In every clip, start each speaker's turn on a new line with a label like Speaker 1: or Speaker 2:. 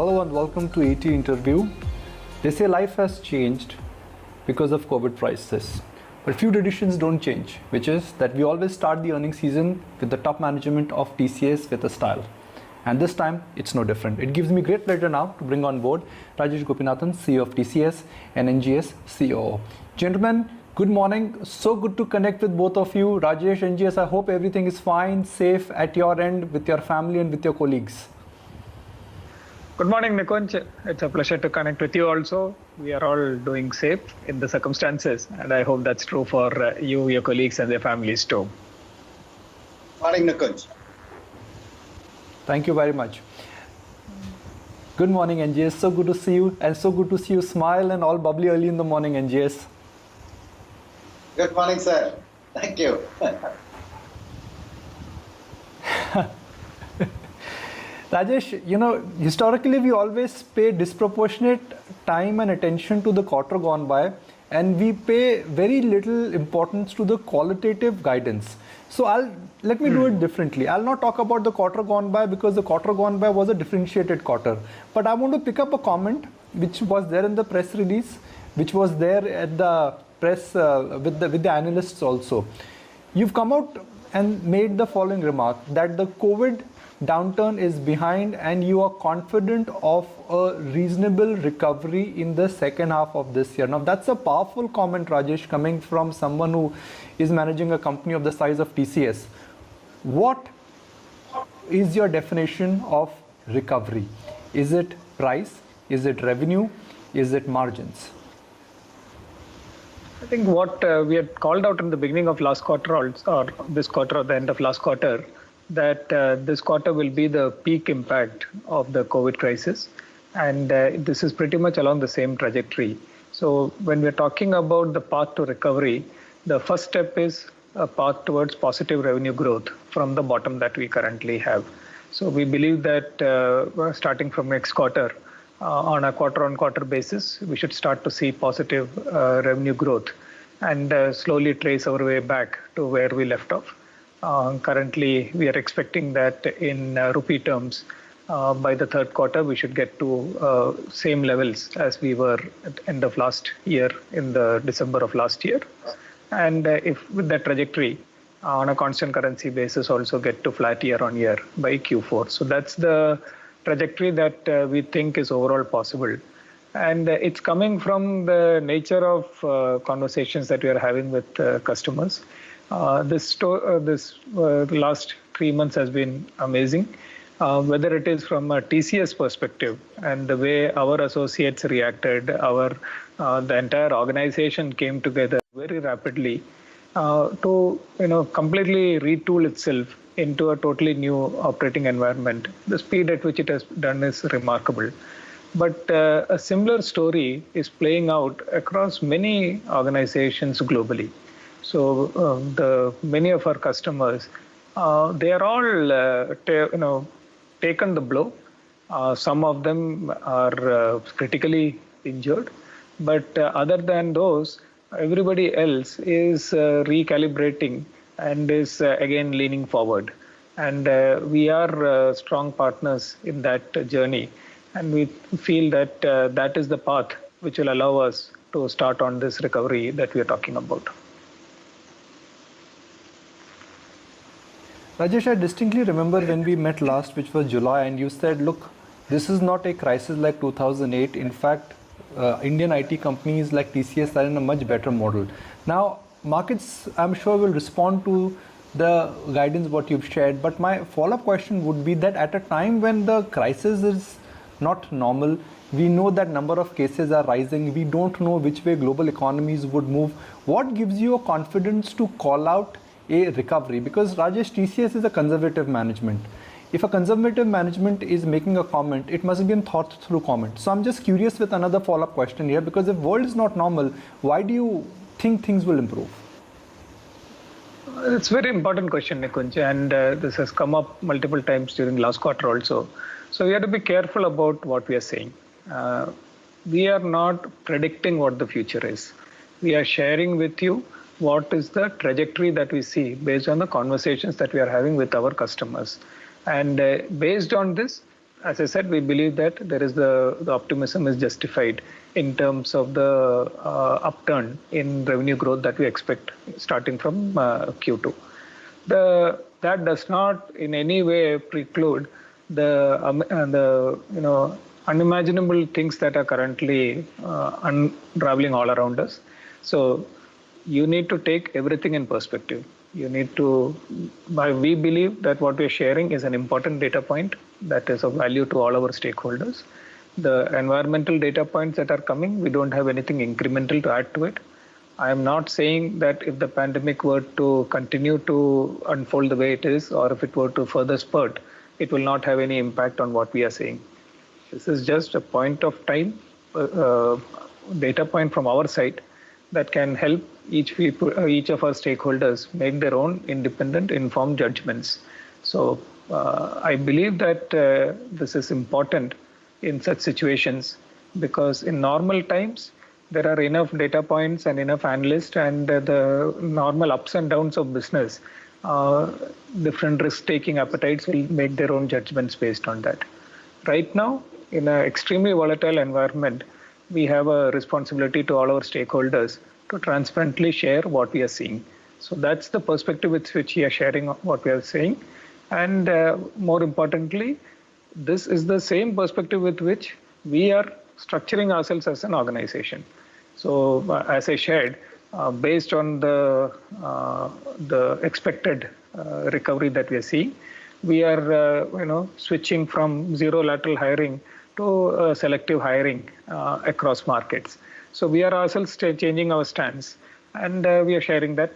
Speaker 1: Hello and welcome to ET Interview. They say life has changed because of COVID crisis. But few traditions don't change, which is that we always start the earnings season with the top management of TCS with a style. And this time, it's no different. It gives me great pleasure now to bring on board Rajesh Gopinathan, CEO of TCS and NGS COO. Gentlemen, good morning. So good to connect with both of you. Rajesh, NGS, I hope everything is fine, safe at your end, with your family and with your colleagues.
Speaker 2: Good morning, Nikunj. It's a pleasure to connect with you also. We are all doing safe in the circumstances, and I hope that's true for you, your colleagues, and their families too.
Speaker 3: Morning, Nikunj.
Speaker 1: Thank you very much. Good morning, NGS. So good to see you, and so good to see you smile and all bubbly early in the morning, NGS.
Speaker 3: Good morning, sir. Thank you.
Speaker 1: Rajesh, historically we always pay disproportionate time and attention to the quarter gone by, and we pay very little importance to the qualitative guidance. So let me do it differently. I'll not talk about the quarter gone by because the quarter gone by was a differentiated quarter. But I want to pick up a comment which was there in the press release, which was there at the press with the analysts also. You've come out and made the following remark that the COVID downturn is behind and you are confident of a reasonable recovery in the second half of this year. Now that's a powerful comment, Rajesh, coming from someone who is managing a company of the size of TCS. What is your definition of recovery? Is it price? Is it revenue? Is it margins?
Speaker 2: I think what we had called out in the beginning of last quarter or this quarter or the end of last quarter, that this quarter will be the peak impact of the COVID crisis. And this is pretty much along the same trajectory. So when we're talking about the path to recovery, the first step is a path towards positive revenue growth from the bottom that we currently have. So we believe that starting from next quarter, on a quarter-on-quarter basis, we should start to see positive revenue growth and slowly trace our way back to where we left off. Currently, we are expecting that in rupee terms, by the third quarter, we should get to same levels as we were at the end of last year in the December of last year. And if with that trajectory, on a constant currency basis, also get to flat year on year by Q4. So that's the trajectory that we think is overall possible. And it's coming from the nature of conversations that we are having with customers. This last 3 months has been amazing. Whether it is from a TCS perspective and the way our associates reacted, the entire organization came together very rapidly to completely retool itself into a totally new operating environment. The speed at which it has done is remarkable. But a similar story is playing out across many organizations globally. So many of our customers, they are all taken the blow. Some of them are critically injured, but other than those, everybody else is recalibrating and is again leaning forward. And we are strong partners in that journey. And we feel that that is the path which will allow us to start on this recovery that we are talking about.
Speaker 1: Rajesh, I distinctly remember when we met last, which was July, and you said, look, this is not a crisis like 2008. In fact, Indian IT companies like TCS are in a much better model. Now, markets, I'm sure, will respond to the guidance what you've shared. But my follow-up question would be that at a time when the crisis is not normal, we know that number of cases are rising. We don't know which way global economies would move. What gives you a confidence to call out a recovery? Because Rajesh, TCS is a conservative management. If a conservative management is making a comment, it must have been thought through comment. So I'm just curious with another follow-up question here, because if world is not normal, why do you think things will improve?
Speaker 2: It's a very important question, Nikunj, and this has come up multiple times during last quarter also. So we have to be careful about what we are saying. We are not predicting what the future is. We are sharing with you what is the trajectory that we see based on the conversations that we are having with our customers. And based on this, as I said, we believe that there is the optimism is justified in terms of the upturn in revenue growth that we expect starting from Q2. That does not in any way preclude the unimaginable things that are currently unraveling all around us. So you need to take everything in perspective. You need to, we believe that what we're sharing is an important data point that is of value to all our stakeholders. The environmental data points that are coming, we don't have anything incremental to add to it. I am not saying that if the pandemic were to continue to unfold the way it is, or if it were to further spurt, it will not have any impact on what we are saying. This is just a point of time, data point from our side that can help each of our stakeholders make their own independent, informed judgments. So I believe that this is important in such situations because in normal times, there are enough data points and enough analysts and the normal ups and downs of business. Different risk-taking appetites will make their own judgments based on that. Right now, in an extremely volatile environment, we have a responsibility to all our stakeholders to transparently share what we are seeing. So that's the perspective with which we are sharing what we are saying. And more importantly, this is the same perspective with which we are structuring ourselves as an organization. So as I shared, based on the expected recovery that we are seeing, we are switching from zero lateral hiring to selective hiring across markets. So we are ourselves changing our stance, and we are sharing that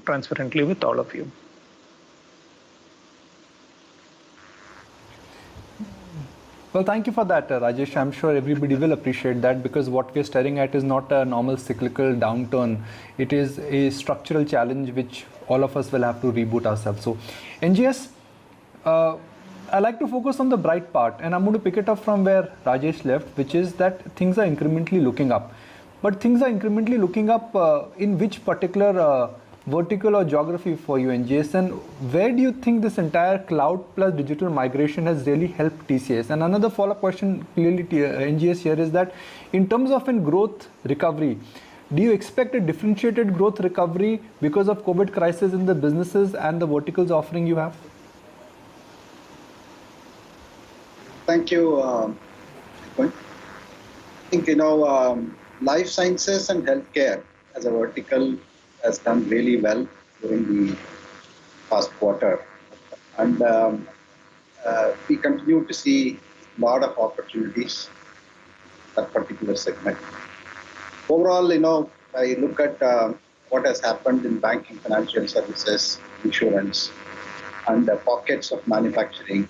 Speaker 2: transparently with all of you.
Speaker 1: Well, thank you for that, Rajesh. I'm sure everybody will appreciate that because what we're staring at is not a normal cyclical downturn. It is a structural challenge which all of us will have to reboot ourselves. So, NGS, I like to focus on the bright part, and I'm going to pick it up from where Rajesh left, which is that things are incrementally looking up. But things are incrementally looking up in which particular vertical or geography for you, NGS, and where do you think this entire cloud plus digital migration has really helped TCS? And another follow-up question clearly NGS here is that in terms of in growth recovery, do you expect a differentiated growth recovery because of COVID crisis in the businesses and the verticals offering you have?
Speaker 3: Thank you. I think, life sciences and healthcare as a vertical has done really well during the past quarter. And we continue to see a lot of opportunities in that particular segment. Overall, I look at what has happened in banking, financial services, insurance, and pockets of manufacturing,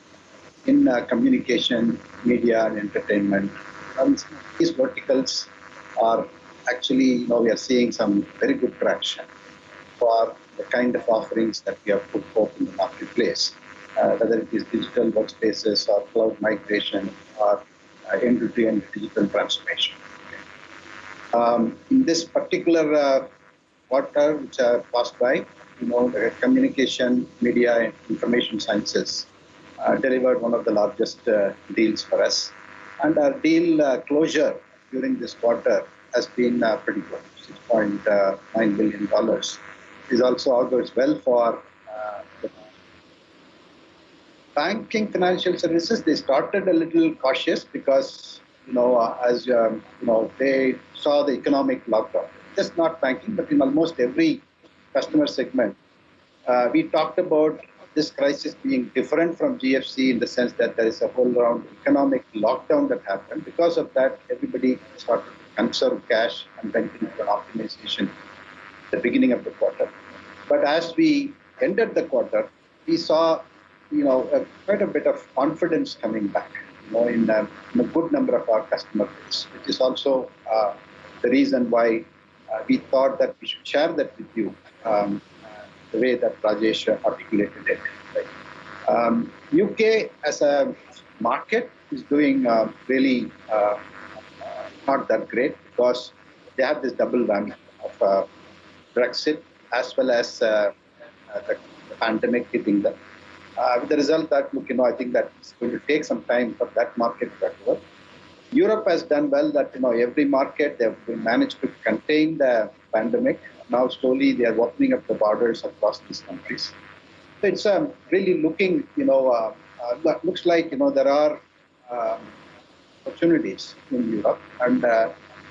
Speaker 3: in communication, media, and entertainment. And these verticals are actually, we are seeing some very good traction for the kind of offerings that we have put forth in the marketplace, whether it is digital workspaces or cloud migration or end-to-end digital transformation. In this particular quarter, which I passed by, the communication, media, and information sciences delivered one of the largest deals for us. And our deal closure during this quarter has been pretty good, $6.9 billion. This also augurs well for the banking financial services. They started a little cautious because, as they saw the economic lockdown. Just not banking, but in almost every customer segment. We talked about this crisis being different from GFC in the sense that there is a whole round economic lockdown that happened. Because of that, everybody started to conserve cash and went into an optimization at the beginning of the quarter. But as we ended the quarter, we saw, quite a bit of confidence coming back, in a good number of our customer base, which is also the reason why we thought that we should share that with you, the way that Rajesh articulated it. Right? UK as a market is doing really not that great because they have this double whammy of Brexit as well as the pandemic hitting them. with the result that, look, I think that it's going to take some time for that market to recover. Europe has done well that, every market they've managed to contain the pandemic. Now slowly they are opening up the borders across these countries. So it's really looking, looks like, there are opportunities in Europe. And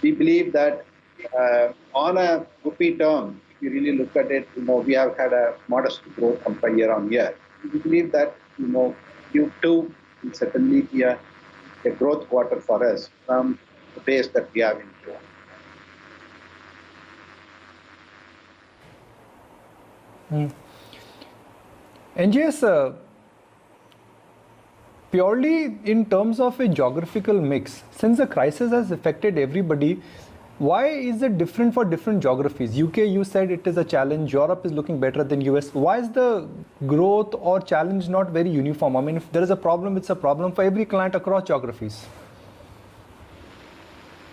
Speaker 3: we believe that on a rupee term, if you really look at it, we have had a modest growth compared year on year. We believe that, Q2 will certainly be a growth quarter for us from the base that we have in Q1.
Speaker 1: NGS, purely in terms of a geographical mix, since the crisis has affected everybody, why is it different for different geographies? UK, you said it is a challenge. Europe is looking better than US. Why is the growth or challenge not very uniform? I mean, if there is a problem, it's a problem for every client across geographies.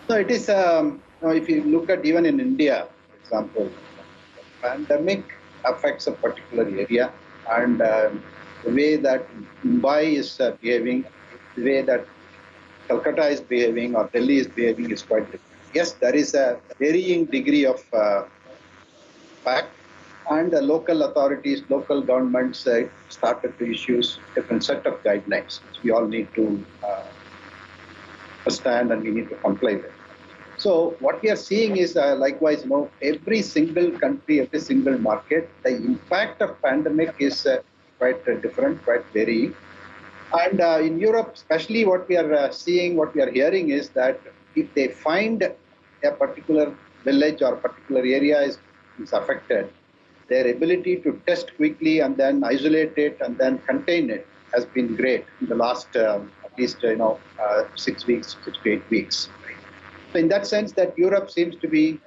Speaker 3: So it is, if you look at even in India, for example, the pandemic affects a particular area, and the way that Mumbai is behaving, the way that Calcutta is behaving or Delhi is behaving is quite different. Yes, there is a varying degree of impact, and the local authorities, local governments started to issue different set of guidelines, which we all need to understand and we need to comply with. So what we are seeing is likewise, every single country, every single market, the impact of pandemic is quite different, quite varying. And in Europe, especially what we are seeing, what we are hearing is that if they find a particular village or particular area is affected, their ability to test quickly and then isolate it and then contain it has been great in the last at least 6 weeks, 6 to 8 weeks. So in that sense, that Europe seems to be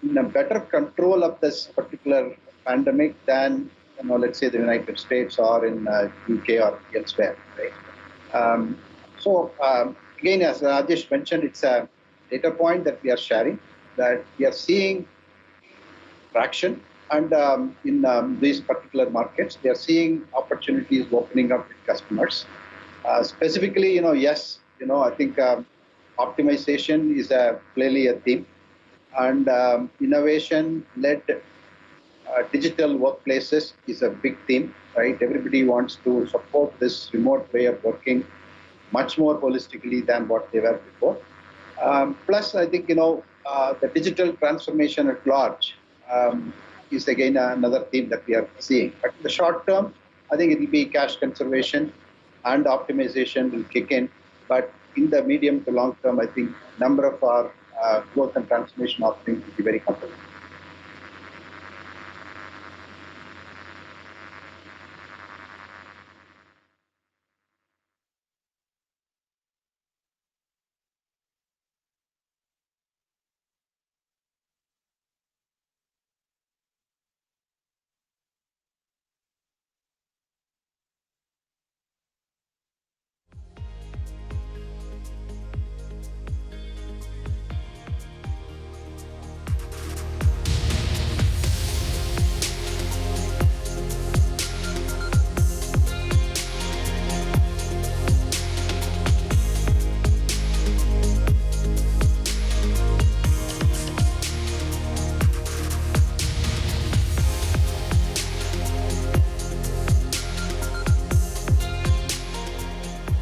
Speaker 3: in a better control of this particular pandemic than let's say the United States or in UK or elsewhere. Right? So again, as Rajesh mentioned, it's a data point that we are sharing, that we are seeing traction, and in these particular markets, we are seeing opportunities opening up with customers. Specifically, yes, I think optimization is clearly a theme, and innovation-led digital workplaces is a big theme, right? Everybody wants to support this remote way of working much more holistically than what they were before. Plus, I think, the digital transformation at large is again another theme that we are seeing. But in the short term, I think it will be cash conservation and optimization will kick in. But in the medium to long term, I think number of our growth and transformation offerings will be very compelling.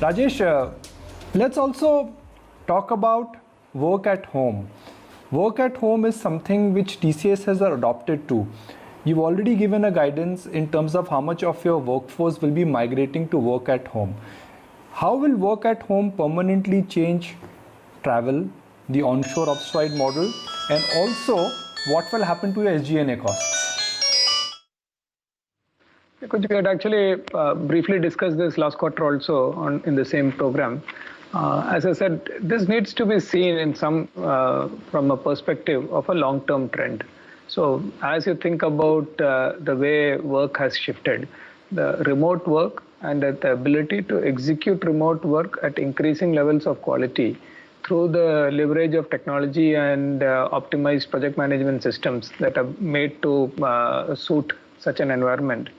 Speaker 1: Rajesh, let's also talk about work at home. Work at home is something which TCS has adopted to. You've already given a guidance in terms of how much of your workforce will be migrating to work at home. How will work at home permanently change travel, the onshore offshore model, and also what will happen to your SG&A costs?
Speaker 2: We had actually briefly discussed this last quarter also in the same program. As I said, this needs to be seen in some from a perspective of a long-term trend. So as you think about the way work has shifted, the remote work and the ability to execute remote work at increasing levels of quality through the leverage of technology and optimized project management systems that are made to suit such an environment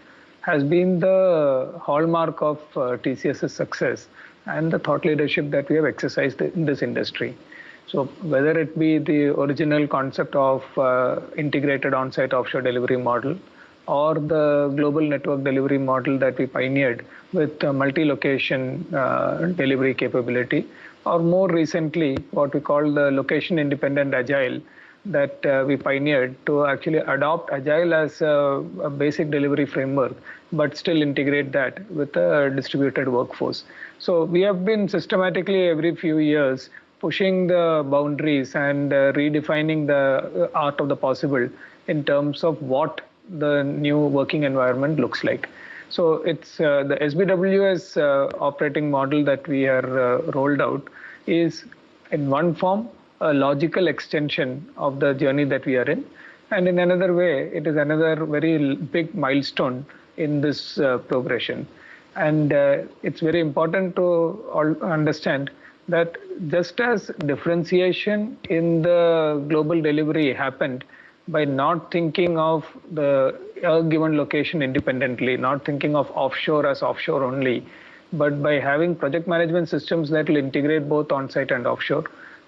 Speaker 2: has been the hallmark of TCS's success and the thought leadership that we have exercised in this industry. So whether it be the original concept of integrated on-site offshore delivery model, or the global network delivery model that we pioneered with multi-location delivery capability, or more recently what we call the location-independent agile that we pioneered to actually adopt agile as a basic delivery framework, but still integrate that with a distributed workforce. So we have been systematically every few years pushing the boundaries and redefining the art of the possible in terms of what the new working environment looks like. So it's the SBWS operating model that we are rolled out is in one form a logical extension of the journey that we are in, and in another way it is another very big milestone in this progression. And it's very important to understand that just as differentiation in the global delivery happened by not thinking of the given location independently, not thinking of offshore as offshore only, but by having project management systems that will integrate both on-site and offshore,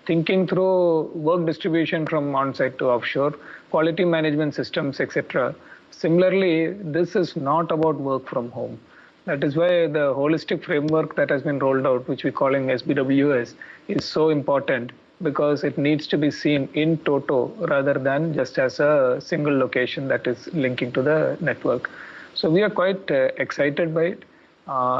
Speaker 2: thinking through work distribution from on-site to offshore, quality management systems, etc. Similarly, this is not about work from home. That is why the holistic framework that has been rolled out, which we're calling SBWS, is so important, because it needs to be seen in toto rather than just as a single location that is linking to the network. So we are quite excited by it.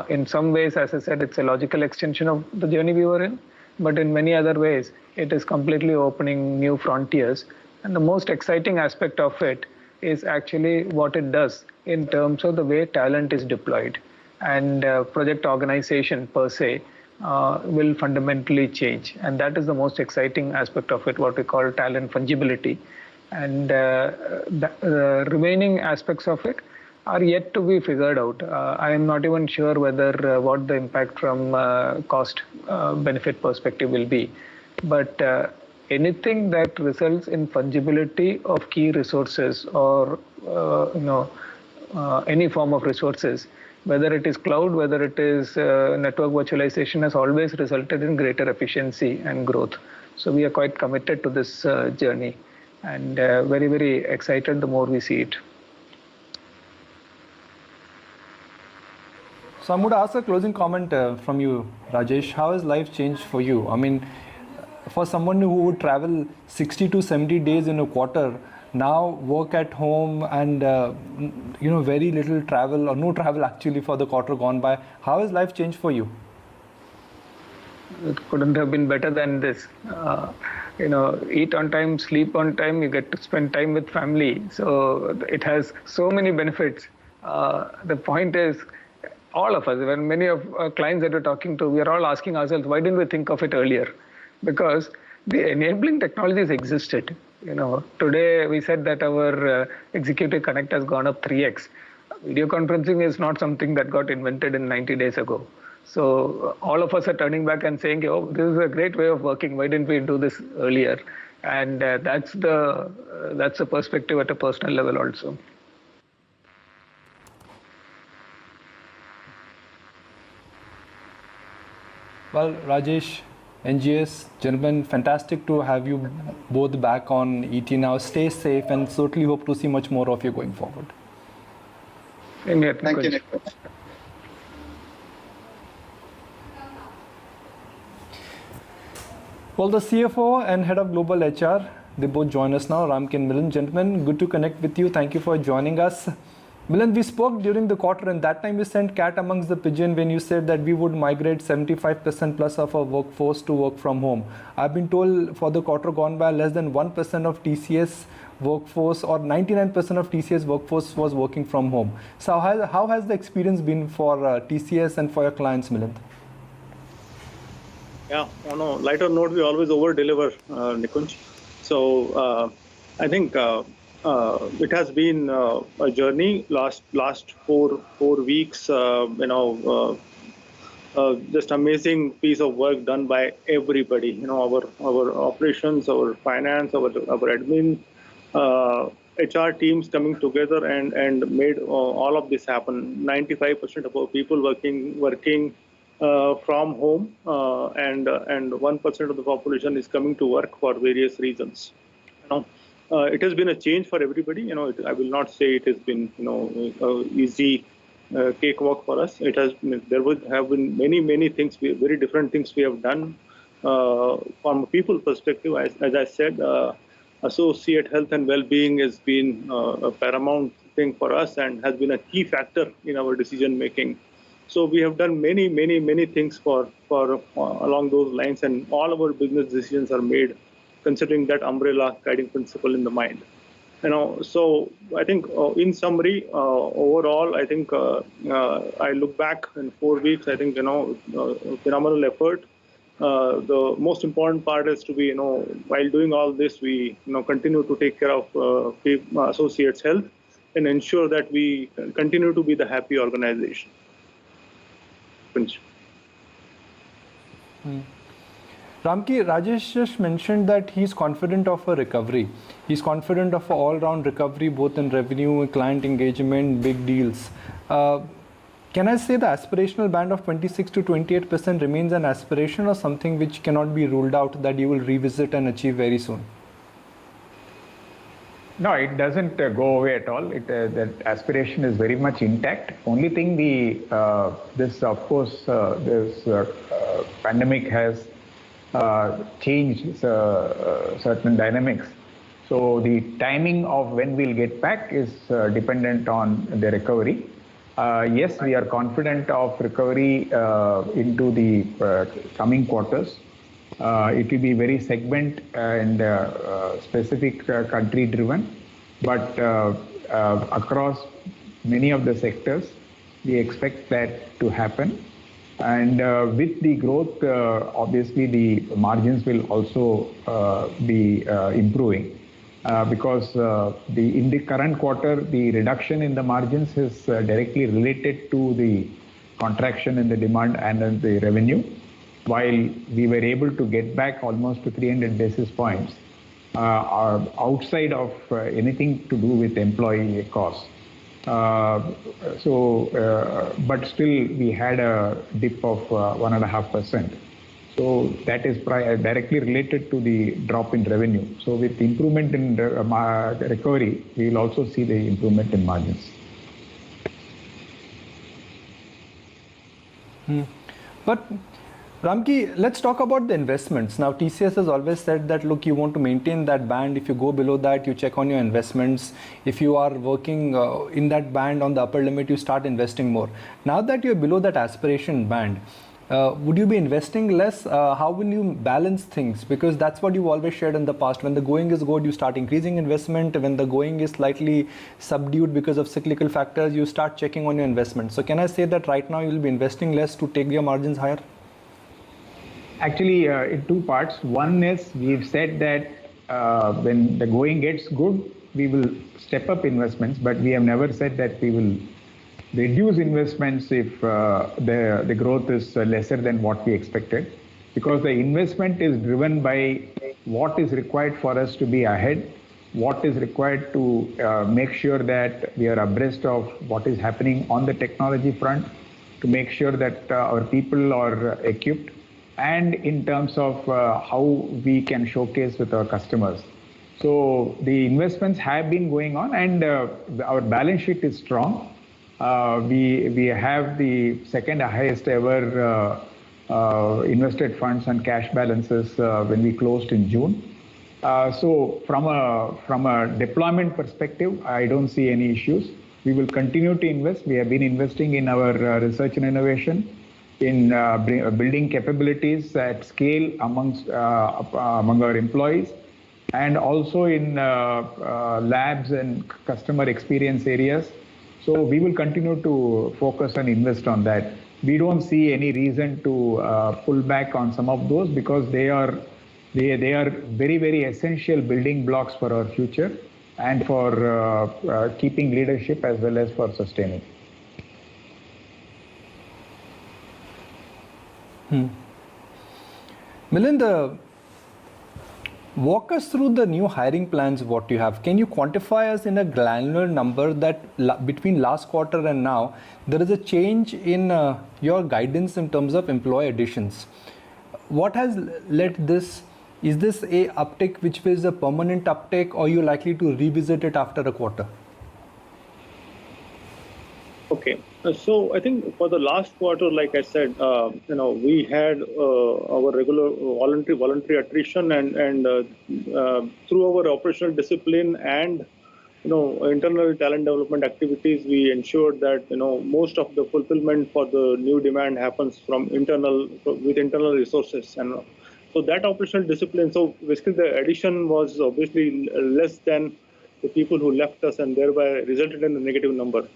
Speaker 2: In some ways, as I said, it's a logical extension of the journey we were in, but in many other ways, it is completely opening new frontiers. And the most exciting aspect of it is actually what it does in terms of the way talent is deployed. And project organization per se will fundamentally change. And that is the most exciting aspect of it, what we call talent fungibility. And the remaining aspects of it are yet to be figured out. I am not even sure whether what the impact from cost benefit perspective will be. But anything that results in fungibility of key resources or any form of resources, whether it is cloud, whether it is network virtualization, has always resulted in greater efficiency and growth. So we are quite committed to this journey, and very, very excited the more we see it.
Speaker 1: So I'm going to ask a closing comment from you, Rajesh. How has life changed for you? I mean, for someone who would travel 60 to 70 days in a quarter, now work at home and very little travel or no travel actually for the quarter gone by. How has life changed for you?
Speaker 2: It couldn't have been better than this. Eat on time, sleep on time, you get to spend time with family. So it has so many benefits. The point is, all of us, when many of our clients that we're talking to, we are all asking ourselves, why didn't we think of it earlier? Because the enabling technologies existed. Today we said that our executive connect has gone up 3x. Video conferencing is not something that got invented in 90 days ago. So all of us are turning back and saying, oh, this is a great way of working. Why didn't we do this earlier? And that's the perspective at a personal level also.
Speaker 1: Well, Rajesh, NGS, gentlemen, fantastic to have you both back on ET now. Stay safe and certainly hope to see much more of you going forward.
Speaker 3: Thank you, Nikunj.
Speaker 1: Well, the CFO and Head of Global HR, they both join us now, Ramki and Milind. Gentlemen, good to connect with you. Thank you for joining us. Milind, we spoke during the quarter, and that time you sent cat amongst the pigeon when you said that we would migrate 75% plus of our workforce to work from home. I've been told for the quarter gone by, less than 1% of TCS workforce or 99% of TCS workforce was working from home. So how has the experience been for TCS and for your clients, Milind?
Speaker 4: Yeah, on a lighter note, we always over-deliver, Nikunj. So I think it has been a journey. Last four weeks, just amazing piece of work done by everybody. Our operations, our finance, our admin, HR teams coming together and made all of this happen. 95% of our people working from home, and 1% of the population is coming to work for various reasons. It has been a change for everybody. I will not say it has been easy cakewalk for us. There would have been many things, very different things we have done from a people perspective. As I said, associate health and well-being has been a paramount thing for us and has been a key factor in our decision making. So we have done many things for along those lines, and all our business decisions are made considering that umbrella guiding principle in the mind. So I think in summary, overall, I think I look back in 4 weeks, I think, phenomenal effort. The most important part is to be, while doing all this, we, continue to take care of associates' health and ensure that we continue to be the happy organization.
Speaker 1: Ramki, Rajesh just mentioned that he's confident of a recovery. He's confident of an all-round recovery, both in revenue, client engagement, big deals. Can I say the aspirational band of 26 to 28% remains an aspiration, or something which cannot be ruled out that you will revisit and achieve very soon?
Speaker 5: No, it doesn't go away at all. That aspiration is very much intact. Only thing, this pandemic has changed certain dynamics. So the timing of when we'll get back is dependent on the recovery. Yes, we are confident of recovery into the coming quarters. It will be very segment and specific country driven, but across many of the sectors, we expect that to happen. And with the growth, obviously the margins will also be improving, because in the current quarter, the reduction in the margins is directly related to the contraction in the demand and in the revenue, while we were able to get back almost to 300 basis points outside of anything to do with employee costs. But still we had a dip of 1.5%. So that is directly related to the drop in revenue. So with improvement in recovery, we will also see the improvement in margins.
Speaker 1: But Ramki, let's talk about the investments. Now, TCS has always said that, look, you want to maintain that band. If you go below that, you check on your investments. If you are working in that band on the upper limit, you start investing more. Now that you're below that aspiration band, would you be investing less? How will you balance things? Because that's what you've always shared in the past. When the going is good, you start increasing investment. When the going is slightly subdued because of cyclical factors, you start checking on your investment. So can I say that right now you'll be investing less to take your margins higher?
Speaker 5: Actually, in two parts. One is, we've said that when the going gets good, we will step up investments, but we have never said that we will reduce investments if the growth is lesser than what we expected, because the investment is driven by what is required for us to be ahead, what is required to make sure that we are abreast of what is happening on the technology front, to make sure that our people are equipped, and in terms of how we can showcase with our customers. So the investments have been going on, and our balance sheet is strong. We have the second highest ever invested funds and cash balances when we closed in June. So from a deployment perspective, I don't see any issues. We will continue to invest. We have been investing in our research and innovation, in building capabilities at scale among our employees, and also in labs and customer experience areas. So we will continue to focus and invest on that. We don't see any reason to pull back on some of those, because they are very essential building blocks for our future and for keeping leadership as well as for sustaining.
Speaker 1: Milind, Walk us through the new hiring plans, what you have. Can you quantify us in a granular number that between last quarter and now, there is a change in your guidance in terms of employee additions? What has led this? Is this a uptick which is a permanent uptick, or are you likely to revisit it after a quarter?
Speaker 4: Okay, so I think for the last quarter, like I said, we had our regular voluntary attrition, and through our operational discipline and internal talent development activities, we ensured that most of the fulfillment for the new demand happens with internal resources, and so that operational discipline. So basically, the addition was obviously less than the people who left us, and thereby resulted in a negative number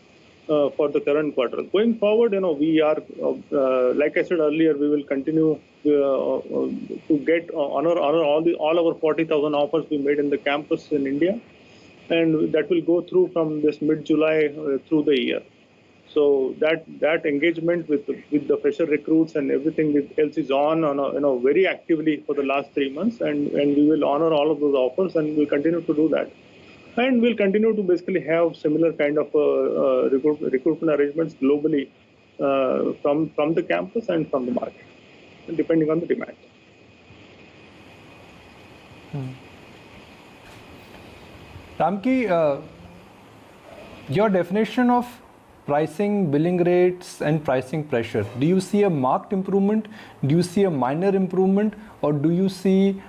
Speaker 4: for the current quarter. Going forward, we are, like I said earlier, we will continue to get honor all our 40,000 offers we made in the campus in India, and that will go through from this mid-July through the year. So that engagement with the fresher recruits and everything else is on very actively for the last 3 months, and we will honor all of those offers, and we'll continue to do that. And we'll continue to basically have similar kind of recruitment arrangements globally from the campus and from the market, depending on the demand.
Speaker 1: Ramki, your definition of pricing, billing rates, and pricing pressure, do you see a marked improvement? Do you see a minor improvement? Or do you see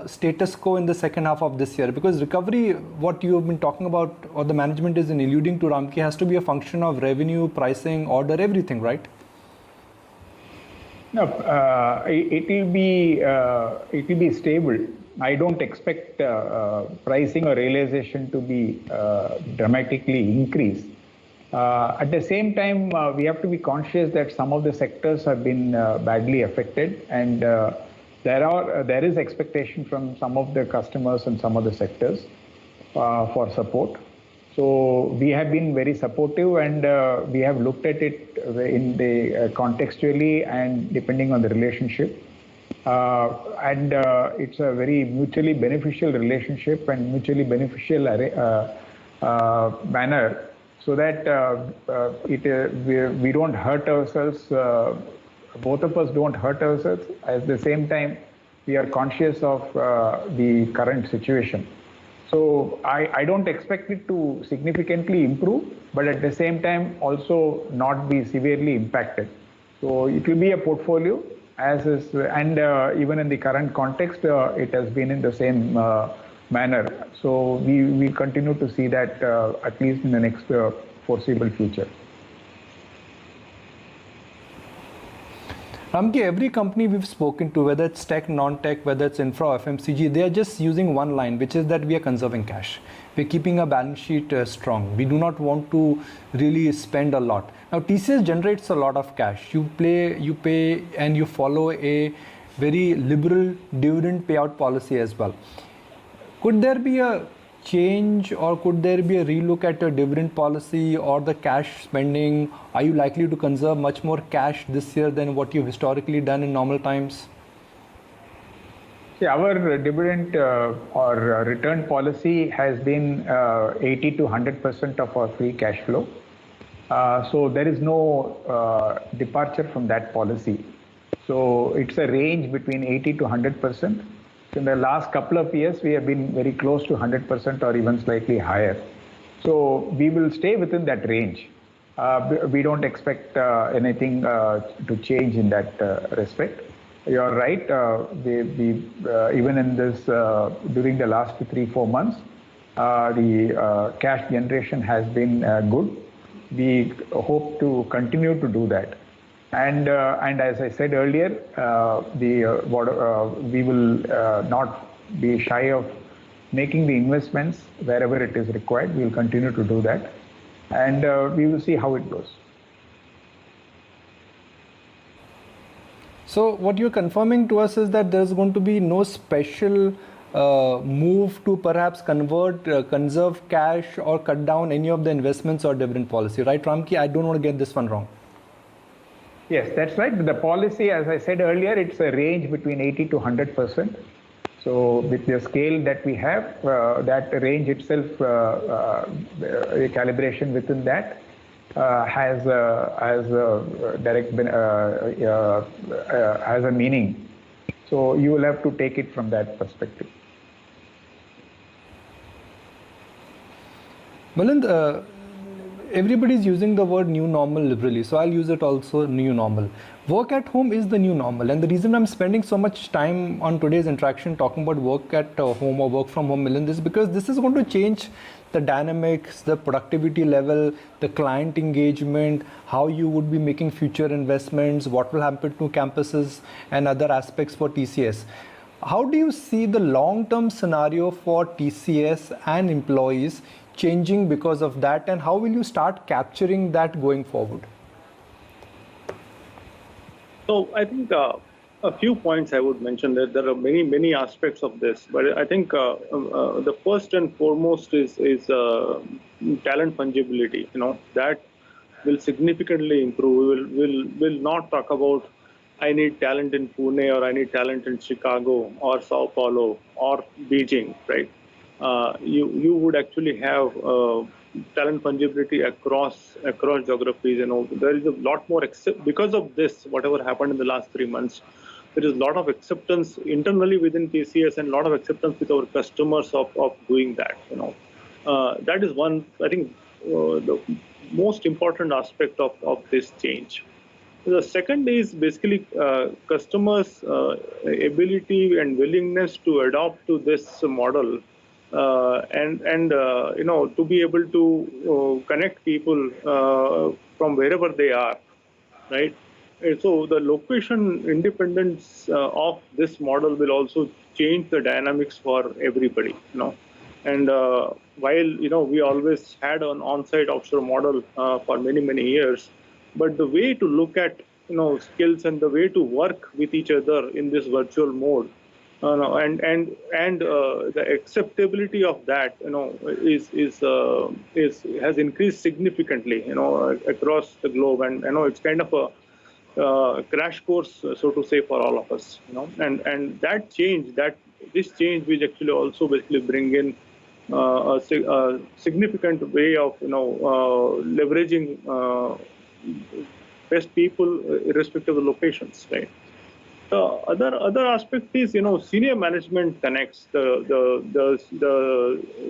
Speaker 1: status quo in the second half of this year? Because recovery, what you have been talking about, or the management is alluding to, Ramki, has to be a function of revenue, pricing, order, everything, right?
Speaker 5: No, it will be stable. I don't expect pricing or realization to be dramatically increased. At the same time, we have to be conscious that some of the sectors have been badly affected, and there is expectation from some of the customers and some of the sectors for support. So we have been very supportive, and we have looked at it in the contextually and depending on the relationship. And it's a very mutually beneficial relationship and mutually beneficial manner, so that we don't hurt ourselves. Both of us don't hurt ourselves. At the same time, we are conscious of the current situation. So I don't expect it to significantly improve, but at the same time also not be severely impacted. So it will be a portfolio as is, and even in the current context, it has been in the same manner. So we continue to see that at least in the next foreseeable future.
Speaker 1: Ramki, every company we've spoken to, whether it's tech, non-tech, whether it's infra or FMCG, they are just using one line, which is that we are conserving cash. We're keeping our balance sheet strong. We do not want to really spend a lot. Now, TCS generates a lot of cash. You pay, and you follow a very liberal dividend payout policy as well. Could there be a change, or could there be a relook at your dividend policy or the cash spending? Are you likely to conserve much more cash this year than what you've historically done in normal times?
Speaker 5: See, our dividend or return policy has been 80 to 100% of our free cash flow. So there is no departure from that policy. So it's a range between 80 to 100%. In the last couple of years, we have been very close to 100% or even slightly higher. So we will stay within that range. We don't expect anything to change in that respect. You're right. Even in this, during the last 3-4 months, the cash generation has been good. We hope to continue to do that. And as I said earlier, we will not be shy of making the investments wherever it is required. We will continue to do that, and we will see how it goes.
Speaker 1: So what you're confirming to us is that there's going to be no special move to perhaps conserve cash or cut down any of the investments or dividend policy, right, Ramki? I don't want to get this one wrong. Yes,
Speaker 5: that's right. The policy, as I said earlier, it's a range between 80 to 100%. So with the scale that we have, that range itself, a calibration within that has a direct has a meaning. So you will have to take it from that perspective.
Speaker 1: Milind, everybody is using the word new normal liberally, so I'll use it also, new normal. Work at home is the new normal, and the reason I'm spending so much time on today's interaction talking about work at home or work from home, Milind, is because this is going to change the dynamics, the productivity level, the client engagement, how you would be making future investments, what will happen to campuses and other aspects for TCS. How do you see the long-term scenario for TCS and employees changing because of that, and how will you start capturing that going forward?
Speaker 4: So I think a few points I would mention. That there are many aspects of this, but I think the first and foremost is talent fungibility. That will significantly improve. We'll not talk about I need talent in Pune or I need talent in Chicago or Sao Paulo or Beijing, right? You would actually have talent fungibility across geographies. There is a lot more because of this. Whatever happened in the last 3 months, there is a lot of acceptance internally within TCS and a lot of acceptance with our customers of doing that. That is one. I think the most important aspect of this change. The second is basically customers' ability and willingness to adopt to this model. And to be able to connect people from wherever they are, right? And so the location independence of this model will also change the dynamics for everybody. And while we always had an on-site offshore model for many years, but the way to look at skills and the way to work with each other in this virtual mode. And the acceptability of that, has increased significantly, across the globe, and it's kind of a crash course, so to say, for all of us, and this change will actually also basically bring in a significant way of leveraging best people irrespective of the locations, right? The other aspect is, senior management connects, the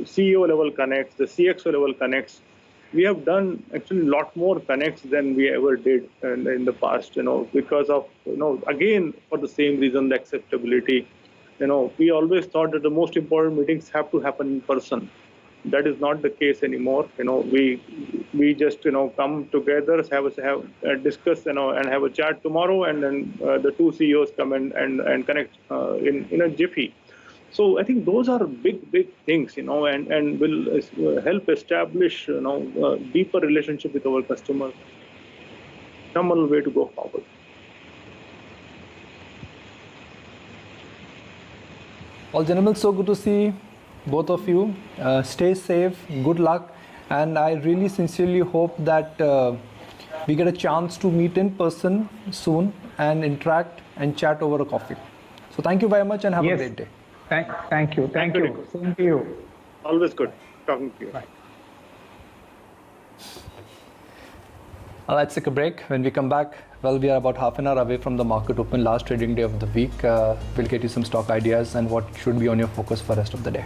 Speaker 4: CEO level connects, the CXO level connects. We have done actually a lot more connects than we ever did in the past, because of, again, for the same reason, the acceptability. We always thought that the most important meetings have to happen in person. That is not the case anymore. We just come together, have discuss, and have a chat tomorrow, and then the two CEOs come and connect in a jiffy. So I think those are big things, and will help establish a deeper relationship with our customers. Phenomenal way to go forward.
Speaker 1: Well, gentlemen, so good to see both of you. Stay safe, good luck, and I really sincerely hope that we get a chance to meet in person soon and interact and chat over a coffee. So thank you very much and have a great day.
Speaker 5: Thank you. Same to you.
Speaker 4: Always good talking to you.
Speaker 5: Bye.
Speaker 1: Let's take a break. When we come back, well, we are about half an hour away from the market open, last trading day of the week. We'll get you some stock ideas and what should be on your focus for the rest of the day.